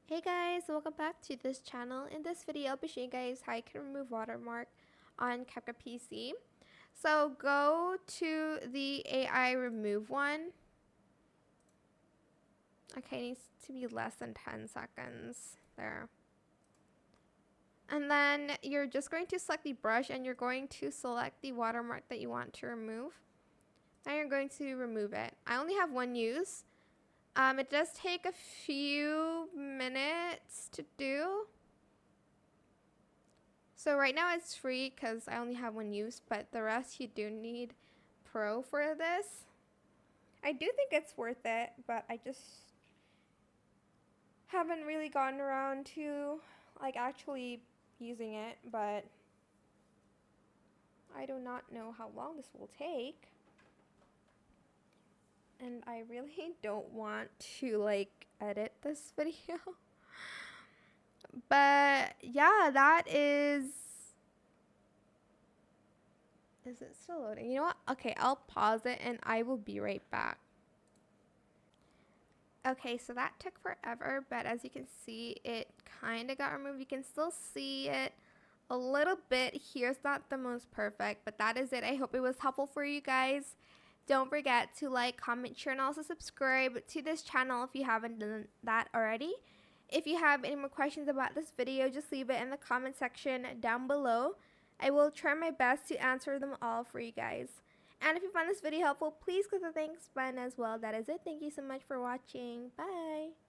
Hey guys, welcome back to this channel. In this video, I'll be showing you guys how you can remove watermark on Capcut PC. So go to the AI remove one. Okay, it needs to be less than 10 seconds. There. And then you're just going to select the brush and you're going to select the watermark that you want to remove. Now you're going to remove it. I only have one use. It does take a few minutes to do. So right now it's free because I only have one use, but the rest you do need Pro for this. I do think it's worth it, but I just haven't really gotten around to like actually using it, but I do not know how long this will take. And I really don't want to like edit this video. But yeah, that is it still loading? You know what? Okay, I'll pause it and I will be right back. Okay, so that took forever, but as you can see, it kind of got removed. You can still see it a little bit. Here's not the most perfect, but that is it. I hope it was helpful for you guys. Don't forget to like, comment, share, and also subscribe to this channel if you haven't done that already. If you have any more questions about this video, just leave it in the comment section down below. I will try my best to answer them all for you guys. And if you found this video helpful, please click the thanks button as well. That is it. Thank you so much for watching. Bye.